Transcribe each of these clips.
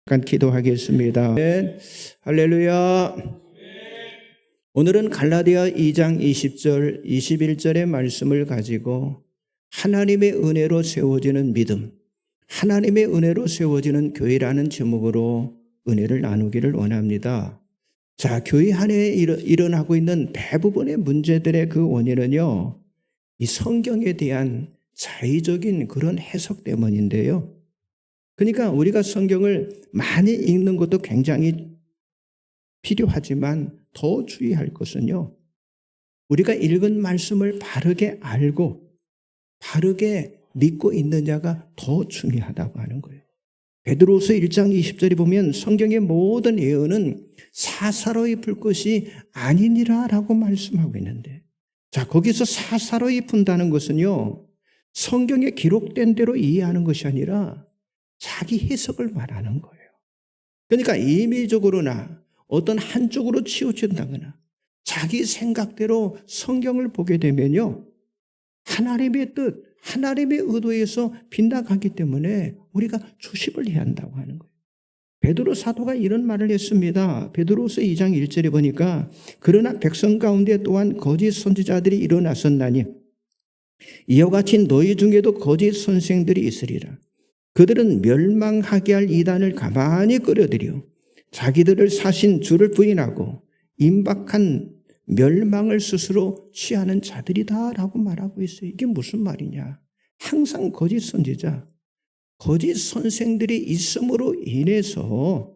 잠깐 기도하겠습니다. 할렐루야. 오늘은 갈라디아 2장 20절, 21절의 말씀을 가지고 하나님의 은혜로 세워지는 믿음, 하나님의 은혜로 세워지는 교회라는 제목으로 은혜를 나누기를 원합니다. 자, 교회 안에 일어나고 있는 대부분의 문제들의 그 원인은요, 이 성경에 대한 자의적인 그런 해석 때문인데요. 그러니까 우리가 성경을 많이 읽는 것도 굉장히 필요하지만 더 주의할 것은요, 우리가 읽은 말씀을 바르게 알고 바르게 믿고 있느냐가 더 중요하다고 하는 거예요. 베드로서 1장 20절에 보면 성경의 모든 예언은 사사로이 풀 것이 아니니라 라고 말씀하고 있는데, 자, 거기서 사사로이 푼다는 것은요, 성경에 기록된 대로 이해하는 것이 아니라 자기 해석을 말하는 거예요. 그러니까 임의적으로나 어떤 한쪽으로 치우친다거나 자기 생각대로 성경을 보게 되면요, 하나님의 뜻, 하나님의 의도에서 빗나가기 때문에 우리가 조심을 해야 한다고 하는 거예요. 베드로 사도가 이런 말을 했습니다. 베드로서 2장 1절에 보니까 그러나 백성 가운데 또한 거짓 선지자들이 일어났었나니 이와 같이 너희 중에도 거짓 선생들이 있으리라. 그들은 멸망하게 할 이단을 가만히 끌어들여 자기들을 사신 주를 부인하고 임박한 멸망을 스스로 취하는 자들이다 라고 말하고 있어요. 이게 무슨 말이냐? 항상 거짓 선지자, 거짓 선생들이 있음으로 인해서,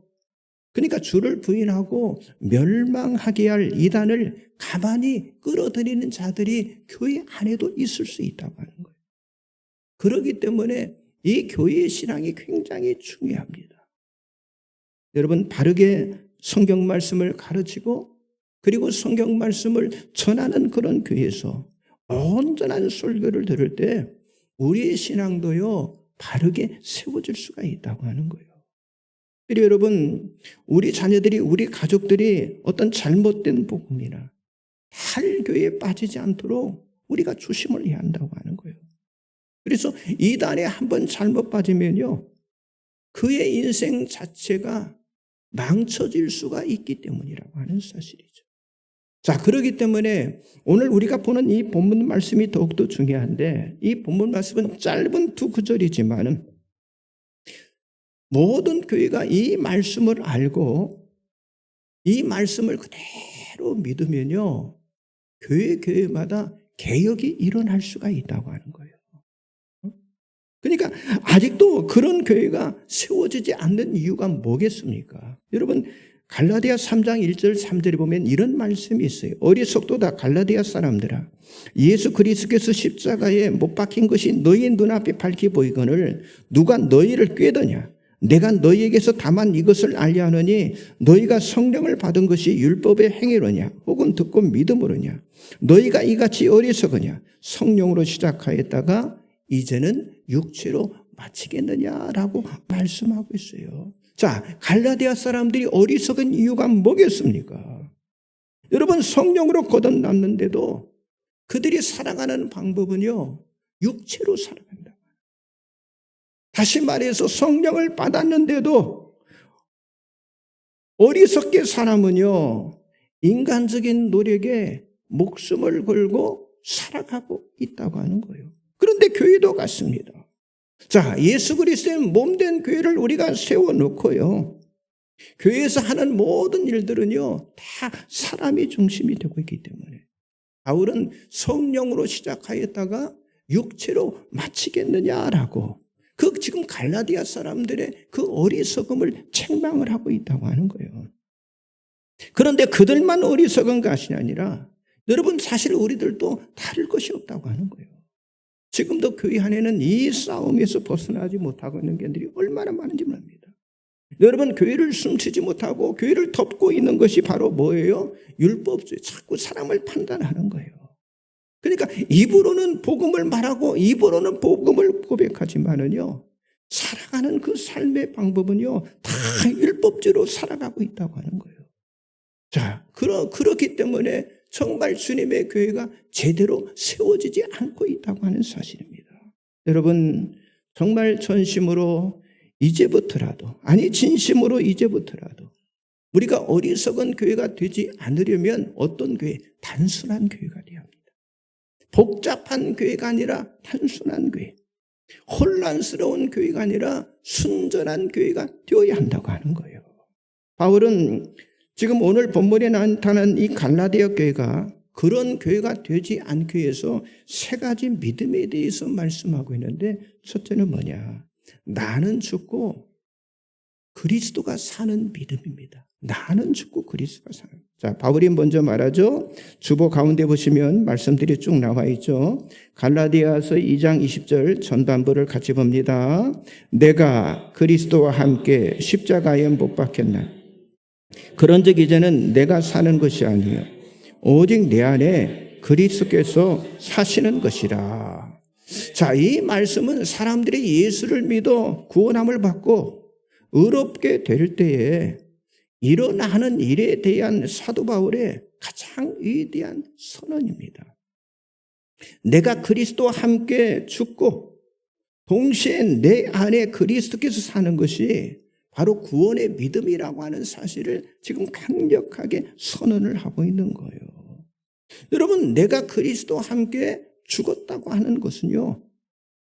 그러니까 주를 부인하고 멸망하게 할 이단을 가만히 끌어들이는 자들이 교회 안에도 있을 수 있다고 하는 거예요. 그렇기 때문에 이 교회의 신앙이 굉장히 중요합니다. 여러분, 바르게 성경 말씀을 가르치고 그리고 성경 말씀을 전하는 그런 교회에서 온전한 설교를 들을 때 우리의 신앙도요, 바르게 세워질 수가 있다고 하는 거예요. 그리고 여러분, 우리 자녀들이, 우리 가족들이 어떤 잘못된 복음이나 탈교에 빠지지 않도록 우리가 조심을 해야 한다고 하는 거예요. 그래서 이단에 한번 잘못 빠지면요, 그의 인생 자체가 망쳐질 수가 있기 때문이라고 하는 사실이죠. 자, 그렇기 때문에 오늘 우리가 보는 이 본문 말씀이 더욱더 중요한데, 이 본문 말씀은 짧은 두 구절이지만 모든 교회가 이 말씀을 알고 이 말씀을 그대로 믿으면요, 교회마다 개혁이 일어날 수가 있다고 하는 거예요. 그러니까 아직도 그런 교회가 세워지지 않는 이유가 뭐겠습니까? 여러분, 갈라디아 3장 1절 3절에 보면 이런 말씀이 있어요. 어리석도다 갈라디아 사람들아, 예수 그리스도께서 십자가에 못 박힌 것이 너희 눈앞에 밝히 보이거늘 누가 너희를 꾀더냐? 내가 너희에게서 다만 이것을 알려 하느니 너희가 성령을 받은 것이 율법의 행위로냐 혹은 듣고 믿음으로냐? 너희가 이같이 어리석으냐? 성령으로 시작하였다가 이제는 육체로 마치겠느냐라고 말씀하고 있어요. 자, 갈라디아 사람들이 어리석은 이유가 뭐겠습니까? 여러분, 성령으로 거듭났는데도 그들이 살아가는 방법은요, 육체로 살아간다. 다시 말해서 성령을 받았는데도 어리석게 사람은요, 인간적인 노력에 목숨을 걸고 살아가고 있다고 하는 거예요. 그런데 교회도 같습니다. 자, 예수 그리스도의 몸된 교회를 우리가 세워놓고요, 교회에서 하는 모든 일들은요, 다 사람이 중심이 되고 있기 때문에 바울은 성령으로 시작하였다가 육체로 마치겠느냐라고 그 지금 갈라디아 사람들의 그 어리석음을 책망을 하고 있다고 하는 거예요. 그런데 그들만 어리석은 것이 아니라 여러분, 사실 우리들도 다를 것이 없다고 하는 거예요. 지금도 교회 안에는 이 싸움에서 벗어나지 못하고 있는 개들이 얼마나 많은지 모릅니다. 여러분, 교회를 숨쉬지 못하고 교회를 덮고 있는 것이 바로 뭐예요? 율법주의. 자꾸 사람을 판단하는 거예요. 그러니까 입으로는 복음을 말하고 입으로는 복음을 고백하지만은요, 살아가는 그 삶의 방법은요, 다 율법주의로 살아가고 있다고 하는 거예요. 자, 그렇기 때문에 정말 주님의 교회가 제대로 세워지지 않고 있다고 하는 사실입니다. 여러분, 정말 전심으로 이제부터라도, 아니 진심으로 이제부터라도 우리가 어리석은 교회가 되지 않으려면 어떤 교회? 단순한 교회가 되어야 합니다. 복잡한 교회가 아니라 단순한 교회, 혼란스러운 교회가 아니라 순전한 교회가 되어야 한다고 하는 거예요. 바울은 지금 오늘 본문에 나타난 이 갈라디아 교회가 그런 교회가 되지 않기 위해서 세 가지 믿음에 대해서 말씀하고 있는데, 첫째는 뭐냐? 나는 죽고 그리스도가 사는 믿음입니다. 나는 죽고 그리스도가 사는. 자, 바울이 먼저 말하죠. 주보 가운데 보시면 말씀들이 쭉 나와 있죠. 갈라디아서 2장 20절 전반부를 같이 봅니다. 내가 그리스도와 함께 십자가에 못 박혔나? 그런즉 이제는 내가 사는 것이 아니요 오직 내 안에 그리스도께서 사시는 것이라. 자, 이 말씀은 사람들이 예수를 믿어 구원함을 받고 의롭게 될 때에 일어나는 일에 대한 사도 바울의 가장 위대한 선언입니다. 내가 그리스도와 함께 죽고 동시에 내 안에 그리스도께서 사는 것이 바로 구원의 믿음이라고 하는 사실을 지금 강력하게 선언을 하고 있는 거예요. 여러분, 내가 그리스도와 함께 죽었다고 하는 것은요,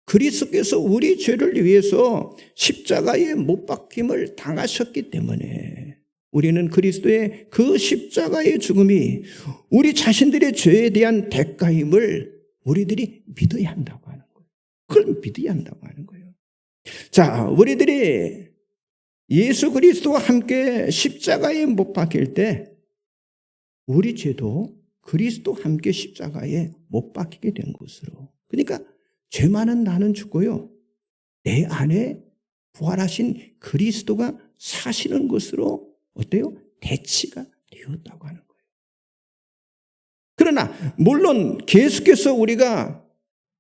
그리스도께서 우리 죄를 위해서 십자가에 못 박힘을 당하셨기 때문에 우리는 그리스도의 그 십자가의 죽음이 우리 자신들의 죄에 대한 대가임을 우리들이 믿어야 한다고 하는 거예요. 그걸 믿어야 한다고 하는 거예요. 자, 우리들이 예수 그리스도와 함께 십자가에 못 박힐 때 우리 죄도 그리스도와 함께 십자가에 못 박히게 된 것으로, 그러니까 죄 많은 나는 죽고요, 내 안에 부활하신 그리스도가 사시는 것으로 어때요? 대치가 되었다고 하는 거예요. 그러나 물론 계속해서 우리가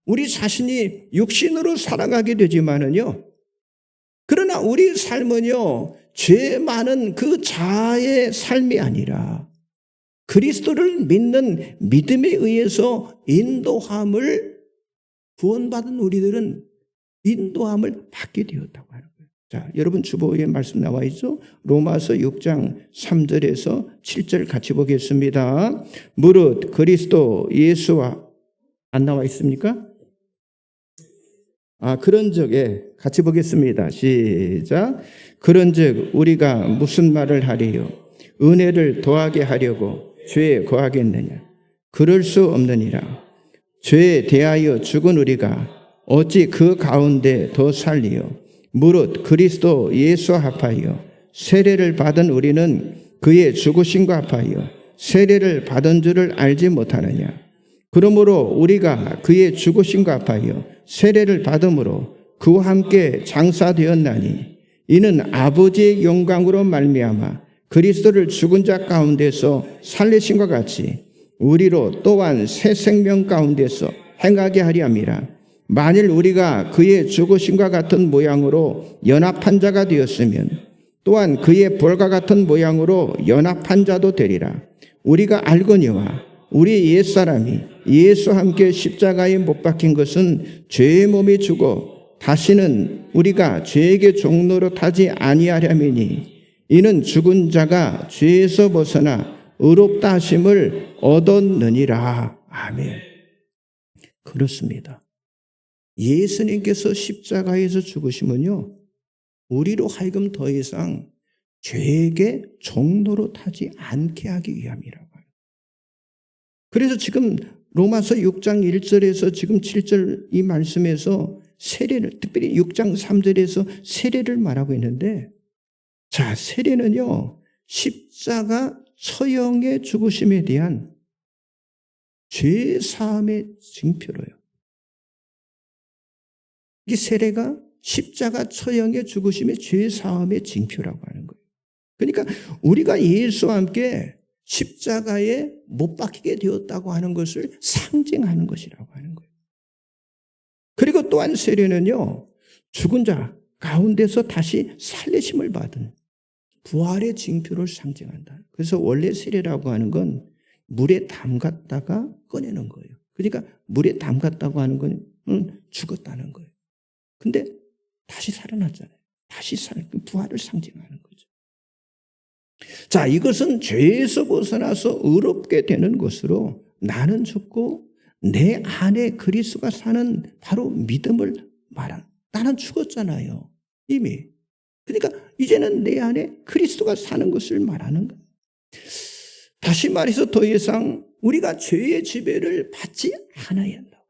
우리 자신이 육신으로 살아가게 되지만은요, 그러나 우리 삶은요, 죄 많은 그 자아의 삶이 아니라 그리스도를 믿는 믿음에 의해서 인도함을, 구원받은 우리들은 인도함을 받게 되었다고 하는 거예요. 자, 여러분 주보에 말씀 나와 있죠? 로마서 6장 3절에서 7절 같이 보겠습니다. 무릇 그리스도 예수와, 안 나와 있습니까? 그런즉 같이 보겠습니다. 시작. 그런즉 우리가 무슨 말을 하리요? 은혜를 더하게 하려고 죄에 거하겠느냐? 그럴 수 없느니라. 죄에 대하여 죽은 우리가 어찌 그 가운데 더 살리요? 무릇 그리스도 예수와 합하여 세례를 받은 우리는 그의 죽으심과 합하여 세례를 받은 줄을 알지 못하느냐? 그러므로 우리가 그의 죽으심과 합하여 세례를 받음으로 그와 함께 장사되었나니 이는 아버지의 영광으로 말미암아 그리스도를 죽은 자 가운데서 살리심과 같이 우리로 또한 새 생명 가운데서 행하게 하려 함이라. 만일 우리가 그의 죽으심과 같은 모양으로 연합한 자가 되었으면 또한 그의 부활과 같은 모양으로 연합한 자도 되리라. 우리가 알거니와 우리 옛사람이 예수와 함께 십자가에 못 박힌 것은 죄의 몸이 죽어 다시는 우리가 죄에게 종노릇 하지 아니하려니니 이는 죽은 자가 죄에서 벗어나 의롭다 하심을 얻었느니라. 아멘. 그렇습니다. 예수님께서 십자가에서 죽으시면요, 우리로 하여금 더 이상 죄에게 종노릇하지 않게 하기 위함이라고 해요. 그래서 지금 로마서 6장 1절에서 지금 7절 이 말씀에서 세례를, 특별히 6장 3절에서 세례를 말하고 있는데, 자, 세례는요, 십자가 처형의 죽으심에 대한 죄 사함의 징표로요. 이 세례가 십자가 처형의 죽으심의 죄 사함의 징표라고 하는 거예요. 그러니까 우리가 예수와 함께 십자가에 못 박히게 되었다고 하는 것을 상징하는 것이라고 하는 거예요. 그리고 또한 세례는요, 죽은 자 가운데서 다시 살리심을 받은 부활의 징표를 상징한다. 그래서 원래 세례라고 하는 건 물에 담갔다가 꺼내는 거예요. 그러니까 물에 담갔다고 하는 건 죽었다는 거예요. 근데 다시 살아났잖아요. 다시 부활을 상징하는 거죠. 자, 이것은 죄에서 벗어나서 의롭게 되는 것으로 나는 죽고 내 안에 그리스도가 사는 바로 믿음을 말하는. 나는 죽었잖아요, 이미. 그러니까 이제는 내 안에 그리스도가 사는 것을 말하는 거예요. 다시 말해서 더 이상 우리가 죄의 지배를 받지 않아야 한다.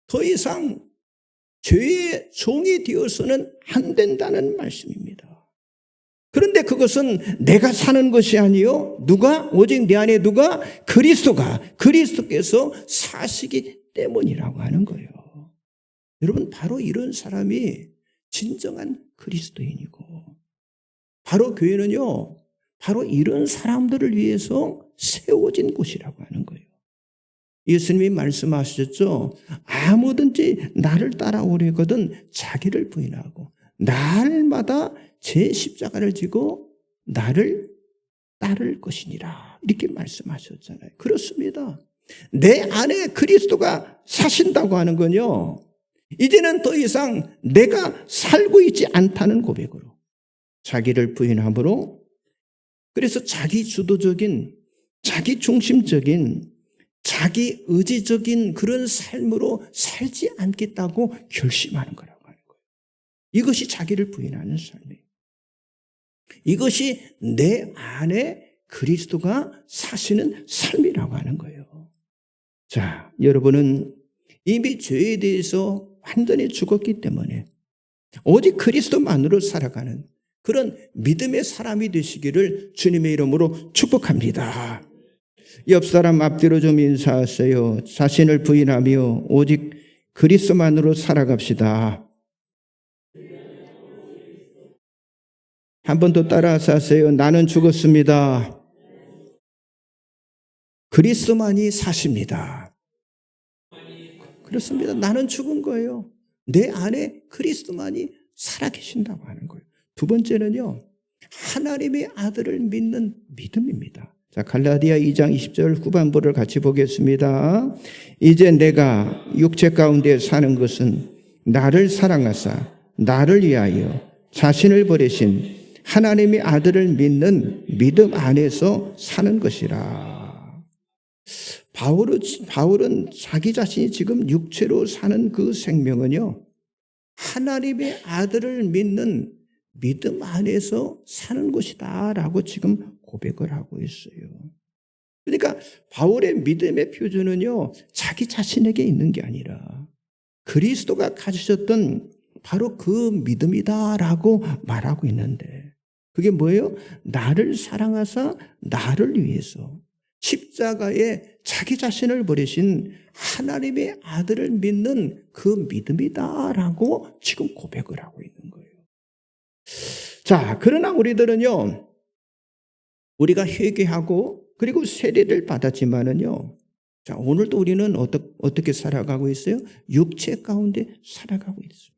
더 이상 죄의 종이 되어서는 안 된다는 말씀입니다. 그런데 그것은 내가 사는 것이 아니요. 누가? 오직 내 안에 누가? 그리스도께서 사시기 때문이라고 하는 거예요. 여러분, 바로 이런 사람이 진정한 그리스도인이고, 바로 교회는요, 바로 이런 사람들을 위해서 세워진 곳이라고 하는 거예요. 예수님이 말씀하셨죠. 아무든지 나를 따라오려거든 자기를 부인하고 날마다 제 십자가를 지고 나를 따를 것이니라. 이렇게 말씀하셨잖아요. 그렇습니다. 내 안에 그리스도가 사신다고 하는 건요, 이제는 더 이상 내가 살고 있지 않다는 고백으로, 자기를 부인함으로, 그래서 자기 주도적인, 자기 중심적인, 자기 의지적인 그런 삶으로 살지 않겠다고 결심하는 거라고 하는 거예요. 이것이 자기를 부인하는 삶이에요. 이것이 내 안에 그리스도가 사시는 삶이라고 하는 거예요. 자, 여러분은 이미 죄에 대해서 완전히 죽었기 때문에 오직 그리스도만으로 살아가는 그런 믿음의 사람이 되시기를 주님의 이름으로 축복합니다. 옆 사람 앞뒤로 좀 인사하세요. 자신을 부인하며 오직 그리스도만으로 살아갑시다. 한 번 더 따라서 하세요. 나는 죽었습니다. 그리스도만이 사십니다. 그렇습니다. 나는 죽은 거예요. 내 안에 그리스도만이 살아계신다고 하는 거예요. 두 번째는요, 하나님의 아들을 믿는 믿음입니다. 자, 갈라디아 2장 20절 후반부를 같이 보겠습니다. 이제 내가 육체 가운데 사는 것은 나를 사랑하사 나를 위하여 자신을 버리신 하나님의 아들을 믿는 믿음 안에서 사는 것이라. 바울은 자기 자신이 지금 육체로 사는 그 생명은요, 하나님의 아들을 믿는 믿음 안에서 사는 것이다 라고 지금 고백을 하고 있어요. 그러니까 바울의 믿음의 표준은요, 자기 자신에게 있는 게 아니라 그리스도가 가지셨던 바로 그 믿음이다라고 말하고 있는데, 그게 뭐예요? 나를 사랑하사 나를 위해서 십자가에 자기 자신을 버리신 하나님의 아들을 믿는 그 믿음이다라고 지금 고백을 하고 있는 거예요. 자, 그러나 우리들은요, 우리가 회개하고 그리고 세례를 받았지만은요, 자, 오늘도 우리는 어떻게 살아가고 있어요? 육체 가운데 살아가고 있습니다.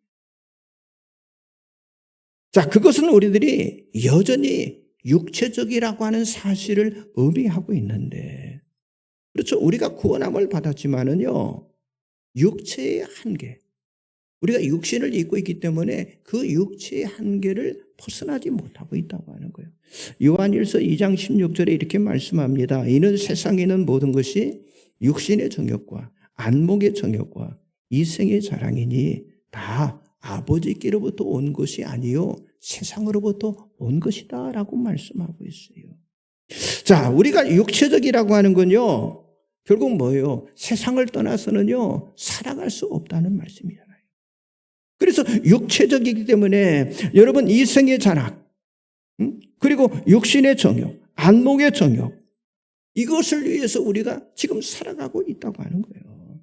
자, 그것은 우리들이 여전히 육체적이라고 하는 사실을 의미하고 있는데, 그렇죠. 우리가 구원함을 받았지만은요, 육체의 한계, 우리가 육신을 입고 있기 때문에 그 육체의 한계를 벗어나지 못하고 있다고 하는 거예요. 요한일서 2장 16절에 이렇게 말씀합니다. 이는 세상에 있는 모든 것이 육신의 정욕과 안목의 정욕과 이생의 자랑이니 다 아버지께로부터 온 것이 아니요 세상으로부터 온 것이다 라고 말씀하고 있어요. 자, 우리가 육체적이라고 하는 건요, 결국 뭐예요? 세상을 떠나서는요, 살아갈 수 없다는 말씀이잖아요. 그래서 육체적이기 때문에 여러분, 이생의 자랑, 그리고 육신의 정욕, 안목의 정욕, 이것을 위해서 우리가 지금 살아가고 있다고 하는 거예요.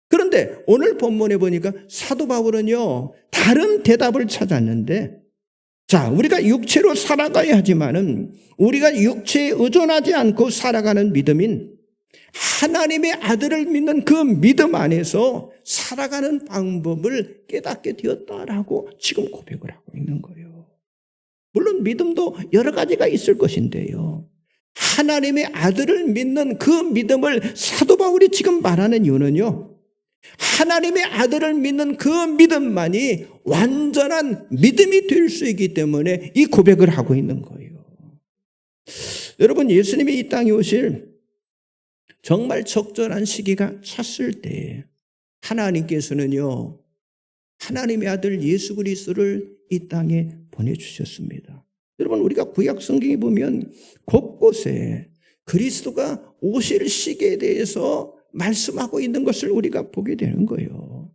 그런데 오늘 본문에 보니까 사도 바울은요, 다른 대답을 찾았는데, 자, 우리가 육체로 살아가야 하지만은 우리가 육체에 의존하지 않고 살아가는 믿음인 하나님의 아들을 믿는 그 믿음 안에서 살아가는 방법을 깨닫게 되었다라고 지금 고백을 하고 있는 거예요. 물론 믿음도 여러 가지가 있을 것인데요, 하나님의 아들을 믿는 그 믿음을 사도 바울이 지금 말하는 이유는요, 하나님의 아들을 믿는 그 믿음만이 완전한 믿음이 될 수 있기 때문에 이 고백을 하고 있는 거예요. 여러분, 예수님이 이 땅에 오실 정말 적절한 시기가 찼을 때 하나님께서는요, 하나님의 아들 예수 그리스도를 이 땅에 보내주셨습니다. 여러분, 우리가 구약 성경에 보면 곳곳에 그리스도가 오실 시기에 대해서 말씀하고 있는 것을 우리가 보게 되는 거예요.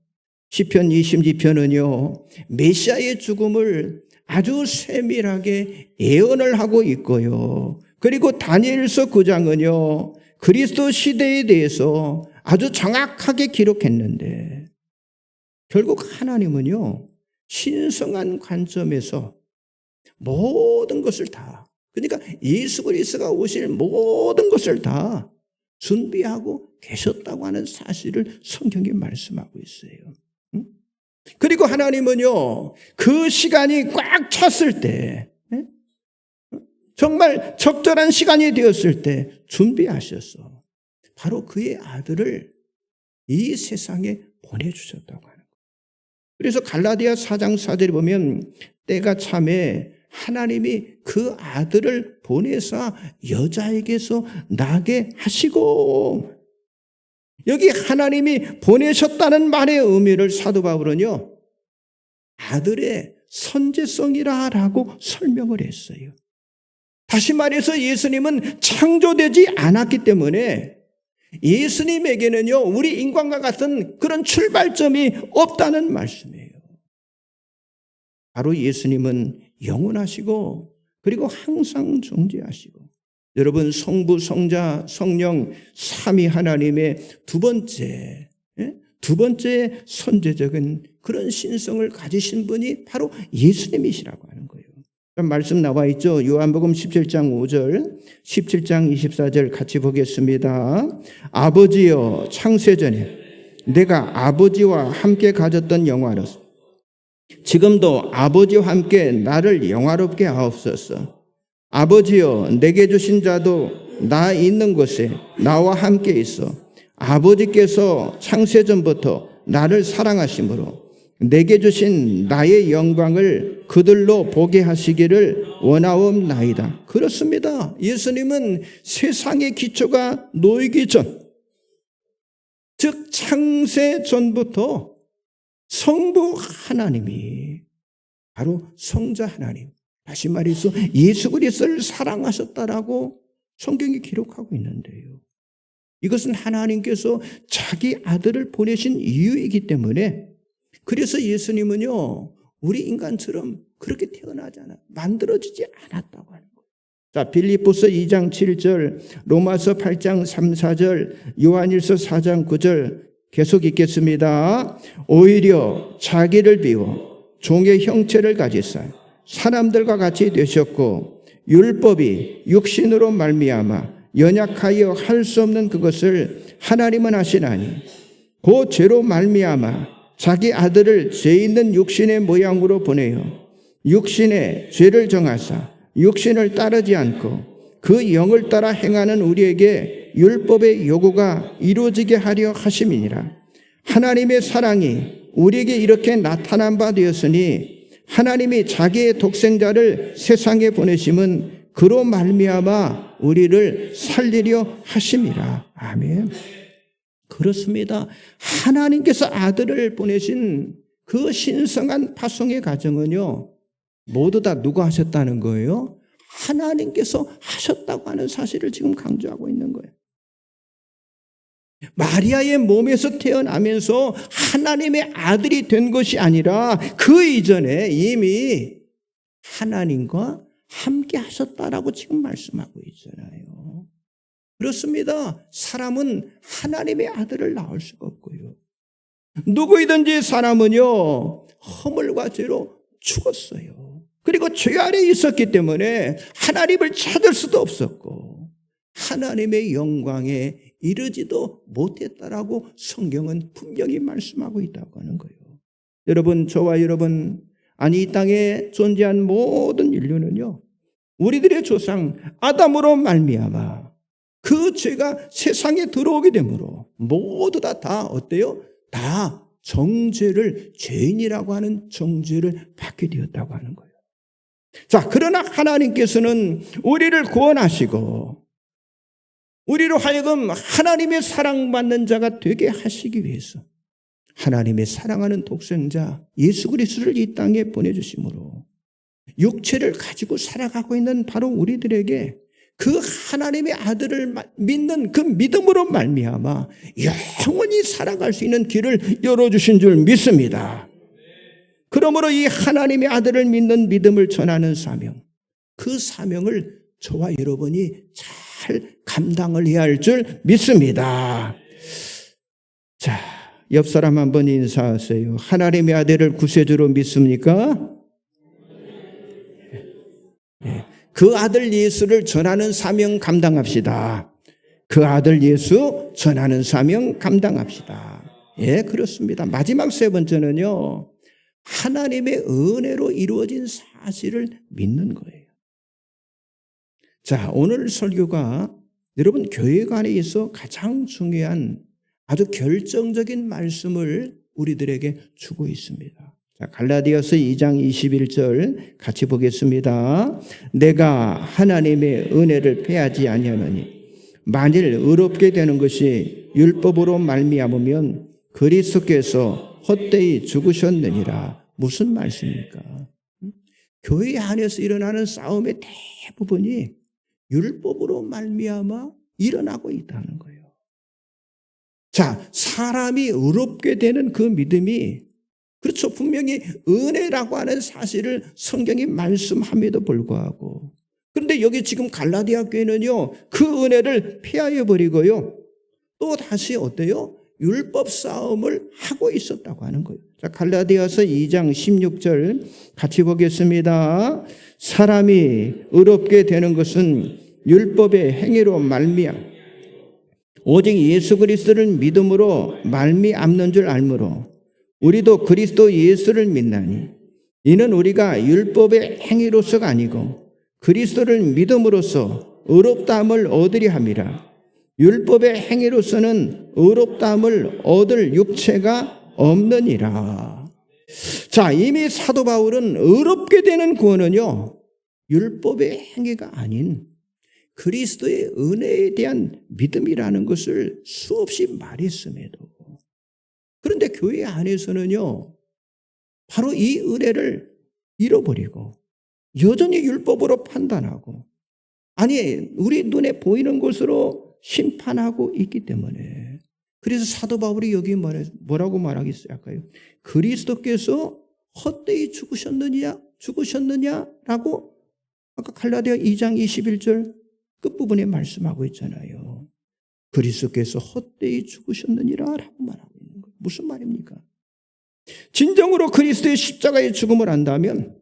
시편 22편은요, 메시아의 죽음을 아주 세밀하게 예언을 하고 있고요. 그리고 다니엘서 9장은요, 그리스도 시대에 대해서 아주 정확하게 기록했는데, 결국 하나님은요, 신성한 관점에서 모든 것을 다, 그러니까 예수 그리스도가 오실 모든 것을 다 준비하고 계셨다고 하는 사실을 성경이 말씀하고 있어요. 그리고 하나님은요, 그 시간이 꽉 찼을 때, 정말 적절한 시간이 되었을 때 준비하셔서 바로 그의 아들을 이 세상에 보내주셨다고 하는 거예요. 그래서 갈라디아 4장 4절에 보면 때가 참에 하나님이 그 아들을 보내사 여자에게서 나게 하시고, 여기 하나님이 보내셨다는 말의 의미를 사도 바울은요, 아들의 선제성이라고 설명을 했어요. 다시 말해서 예수님은 창조되지 않았기 때문에 예수님에게는요, 우리 인간과 같은 그런 출발점이 없다는 말씀이에요. 바로 예수님은 영원하시고 그리고 항상 존재하시고, 여러분, 성부, 성자, 성령 삼위 하나님의 두 번째 선제적인 그런 신성을 가지신 분이 바로 예수님이시라고 하는 거예요. 말씀 나와 있죠. 요한복음 17장 5절, 17장 24절 같이 보겠습니다. 아버지여, 창세전에 내가 아버지와 함께 가졌던 영화로서 지금도 아버지와 함께 나를 영화롭게 하옵소서. 아버지여, 내게 주신 자도 나 있는 곳에 나와 함께 있어 아버지께서 창세전부터 나를 사랑하심으로 내게 주신 나의 영광을 그들로 보게 하시기를 원하옵나이다. 그렇습니다. 예수님은 세상의 기초가 놓이기 전, 즉 창세 전부터 성부 하나님이 바로 성자 하나님, 다시 말해서 예수 그리스도를 사랑하셨다라고 성경이 기록하고 있는데요. 이것은 하나님께서 자기 아들을 보내신 이유이기 때문에, 그래서 예수님은요, 우리 인간처럼 그렇게 태어나지 않아, 만들어지지 않았다고 하는 거예요. 자, 빌립보서 2장 7절, 로마서 8장 3, 4절, 요한일서 4장 9절 계속 읽겠습니다. 오히려 자기를 비워 종의 형체를 가지사 사람들과 같이 되셨고, 율법이 육신으로 말미암아 연약하여 할 수 없는 그것을 하나님은 하시나니 그 죄로 말미암아 자기 아들을 죄 있는 육신의 모양으로 보내어 육신의 죄를 정하사 육신을 따르지 않고 그 영을 따라 행하는 우리에게 율법의 요구가 이루어지게 하려 하심이니라. 하나님의 사랑이 우리에게 이렇게 나타난 바 되었으니 하나님이 자기의 독생자를 세상에 보내심은 그로 말미암아 우리를 살리려 하심이라. 아멘. 그렇습니다. 하나님께서 아들을 보내신 그 신성한 파송의 과정은요, 모두 다 누가 하셨다는 거예요? 하나님께서 하셨다고 하는 사실을 지금 강조하고 있는 거예요. 마리아의 몸에서 태어나면서 하나님의 아들이 된 것이 아니라 그 이전에 이미 하나님과 함께 하셨다라고 지금 말씀하고 있잖아요. 그렇습니다. 사람은 하나님의 아들을 낳을 수가 없고요. 누구이든지 사람은요, 허물과 죄로 죽었어요. 그리고 죄 아래에 있었기 때문에 하나님을 찾을 수도 없었고 하나님의 영광에 이르지도 못했다라고 성경은 분명히 말씀하고 있다고 하는 거예요. 여러분, 저와 여러분, 아니 이 땅에 존재한 모든 인류는요, 우리들의 조상 아담으로 말미암아 그 죄가 세상에 들어오게 되므로 모두 다 어때요? 다 정죄를, 죄인이라고 하는 정죄를 받게 되었다고 하는 거예요. 자, 그러나 하나님께서는 우리를 구원하시고 우리로 하여금 하나님의 사랑받는 자가 되게 하시기 위해서 하나님의 사랑하는 독생자 예수 그리스도를 이 땅에 보내주심으로 육체를 가지고 살아가고 있는 바로 우리들에게 그 하나님의 아들을 믿는 그 믿음으로 말미암아 영원히 살아갈 수 있는 길을 열어주신 줄 믿습니다. 그러므로 이 하나님의 아들을 믿는 믿음을 전하는 사명, 그 사명을 저와 여러분이 잘 감당을 해야 할 줄 믿습니다. 자, 옆 사람 한번 인사하세요. 하나님의 아들을 구세주로 믿습니까? 네. 그 아들 예수를 전하는 사명 감당합시다. 그 아들 예수 전하는 사명 감당합시다. 예, 그렇습니다. 마지막 세 번째는요, 하나님의 은혜로 이루어진 사실을 믿는 거예요. 자, 오늘 설교가 여러분 교회관에 있어 가장 중요한 아주 결정적인 말씀을 우리들에게 주고 있습니다. 자, 갈라디아서 2장 21절 같이 보겠습니다. 내가 하나님의 은혜를 패하지 아니하노니 만일 의롭게 되는 것이 율법으로 말미암으면 그리스도께서 헛되이 죽으셨느니라. 무슨 말씀입니까? 교회 안에서 일어나는 싸움의 대부분이 율법으로 말미암아 일어나고 있다는 거예요. 자, 사람이 의롭게 되는 그 믿음이 그렇죠. 분명히 은혜라고 하는 사실을 성경이 말씀함에도 불구하고 그런데 여기 지금 갈라디아 교회는요, 그 은혜를 폐하여 버리고요, 또 다시 어때요? 율법 싸움을 하고 있었다고 하는 거예요. 자, 갈라디아서 2장 16절 같이 보겠습니다. 사람이 의롭게 되는 것은 율법의 행위로 말미암아 오직 예수 그리스도를 믿음으로 말미암는 줄 알므로 우리도 그리스도 예수를 믿나니 이는 우리가 율법의 행위로서가 아니고 그리스도를 믿음으로써 의롭다함을 얻으려 함이라. 율법의 행위로서는 의롭다함을 얻을 육체가 없느니라. 자, 이미 사도 바울은 의롭게 되는 구원은요, 율법의 행위가 아닌 그리스도의 은혜에 대한 믿음이라는 것을 수없이 말했음에도 그런데 교회 안에서는요, 바로 이 은혜를 잃어버리고 여전히 율법으로 판단하고 아니 우리 눈에 보이는 것으로 심판하고 있기 때문에 그래서 사도 바울이 여기 뭐라고 말하겠어요? 그리스도께서 헛되이 죽으셨느냐라고 아까 갈라디아 2장 21절 끝부분에 말씀하고 있잖아요. 그리스도께서 헛되이 죽으셨느니라라고 말하고 있는 거예요. 무슨 말입니까? 진정으로 그리스도의 십자가의 죽음을 안다면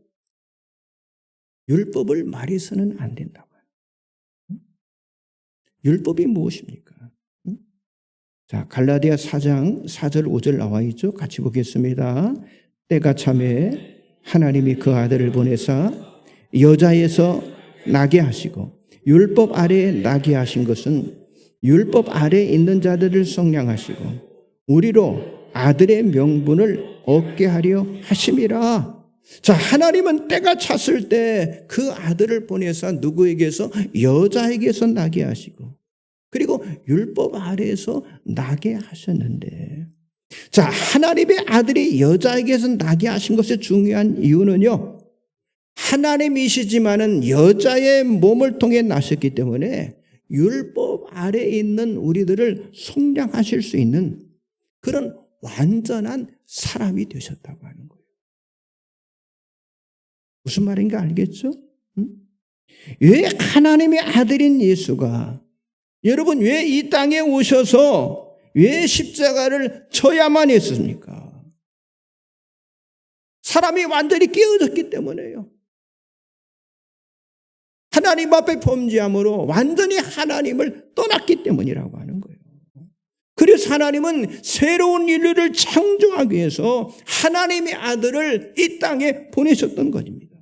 율법을 말해서는 안 된다고요. 율법이 무엇입니까? 자, 갈라디아 4장 4절 5절 나와 있죠. 같이 보겠습니다. 때가 참에 하나님이 그 아들을 보내사 여자에서 나게 하시고 율법 아래에 나게 하신 것은 율법 아래에 있는 자들을 속량하시고 우리로 아들의 명분을 얻게 하려 하심이라. 자, 하나님은 때가 찼을 때 그 아들을 보내서 누구에게서? 여자에게서 나게 하시고 그리고 율법 아래에서 나게 하셨는데, 자, 하나님의 아들이 여자에게서 나게 하신 것의 중요한 이유는요, 하나님이시지만은 여자의 몸을 통해 나셨기 때문에 율법 아래에 있는 우리들을 속량하실 수 있는 그런 완전한 사람이 되셨다고 하는 거예요. 무슨 말인가 알겠죠? 왜 하나님의 아들인 예수가, 여러분 왜 이 땅에 오셔서 왜 십자가를 져야만 했습니까? 사람이 완전히 깨어졌기 때문에요. 하나님 앞에 범죄함으로 완전히 하나님을 떠났기 때문이라고 하는 거예요. 그래서 하나님은 새로운 인류를 창조하기 위해서 하나님의 아들을 이 땅에 보내셨던 것입니다.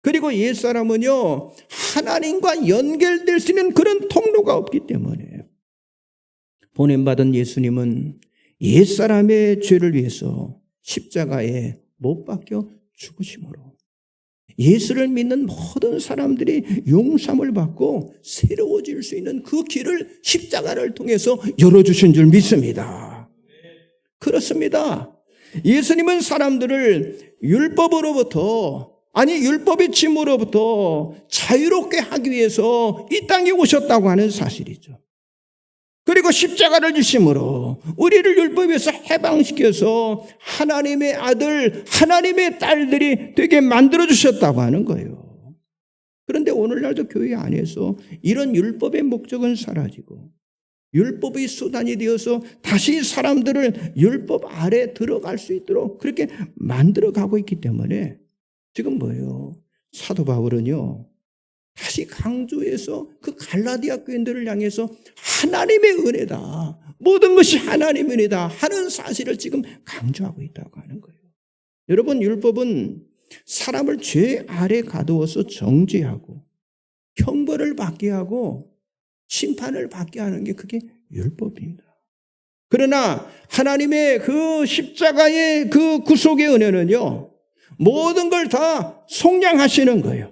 그리고 옛사람은요, 하나님과 연결될 수 있는 그런 통로가 없기 때문에 보냄받은 예수님은 옛사람의 죄를 위해서 십자가에 못 박혀 죽으심으로 예수를 믿는 모든 사람들이 용서함을 받고 새로워질 수 있는 그 길을 십자가를 통해서 열어주신 줄 믿습니다. 그렇습니다. 예수님은 사람들을 율법의 짐으로부터 자유롭게 하기 위해서 이 땅에 오셨다고 하는 사실이죠. 그리고 십자가를 지심으로 우리를 율법에서 해방시켜서 하나님의 아들, 하나님의 딸들이 되게 만들어주셨다고 하는 거예요. 그런데 오늘날도 교회 안에서 이런 율법의 목적은 사라지고 율법의 수단이 되어서 다시 사람들을 율법 아래 들어갈 수 있도록 그렇게 만들어가고 있기 때문에 지금 뭐예요? 사도 바울은요, 다시 강조해서 그 갈라디아 교인들을 향해서 하나님의 은혜다, 모든 것이 하나님의 은혜다 하는 사실을 지금 강조하고 있다고 하는 거예요. 여러분, 율법은 사람을 죄 아래 가두어서 정죄하고 형벌을 받게 하고 심판을 받게 하는 게 그게 율법입니다. 그러나 하나님의 그 십자가의 그 구속의 은혜는요, 모든 걸 다 속량하시는 거예요.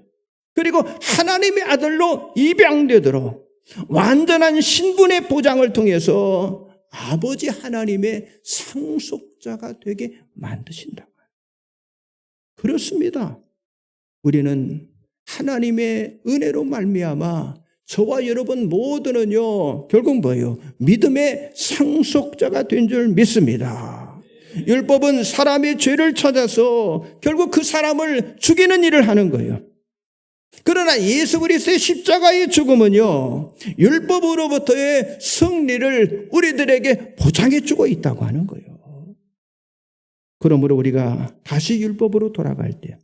그리고 하나님의 아들로 입양되도록 완전한 신분의 보장을 통해서 아버지 하나님의 상속자가 되게 만드신다고. 그렇습니다. 우리는 하나님의 은혜로 말미암아 저와 여러분 모두는요, 결국 뭐예요? 믿음의 상속자가 된 줄 믿습니다. 율법은 사람의 죄를 찾아서 결국 그 사람을 죽이는 일을 하는 거예요. 그러나 예수 그리스도의 십자가의 죽음은요, 율법으로부터의 승리를 우리들에게 보장해 주고 있다고 하는 거예요. 그러므로 우리가 다시 율법으로 돌아갈 때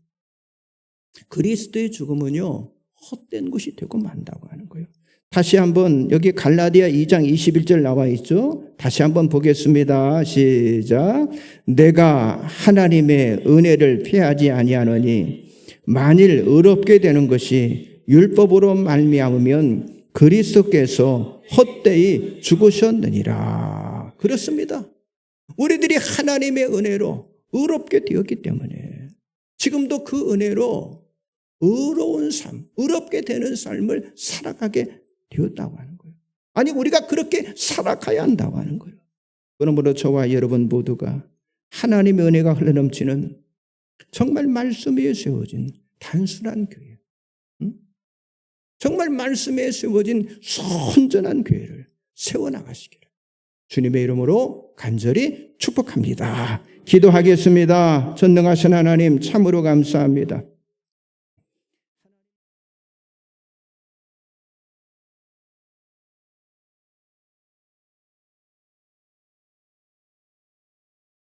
그리스도의 죽음은요, 헛된 것이 되고 만다고 하는 거예요. 다시 한번 여기 갈라디아 2장 21절 나와 있죠. 다시 한번 보겠습니다. 시작. 내가 하나님의 은혜를 피하지 아니하노니 만일 의롭게 되는 것이 율법으로 말미암으면 그리스도께서 헛되이 죽으셨느니라. 그렇습니다. 우리들이 하나님의 은혜로 의롭게 되었기 때문에 지금도 그 은혜로 의로운 삶, 의롭게 되는 삶을 살아가게 되었다고 하는 거예요. 아니, 우리가 그렇게 살아가야 한다고 하는 거예요. 그러므로 저와 여러분 모두가 하나님의 은혜가 흘러넘치는 정말 말씀 위에 세워진 단순한 교회, 정말 말씀에 세워진 선전한 교회를 세워나가시기를 주님의 이름으로 간절히 축복합니다. 기도하겠습니다. 전능하신 하나님, 참으로 감사합니다.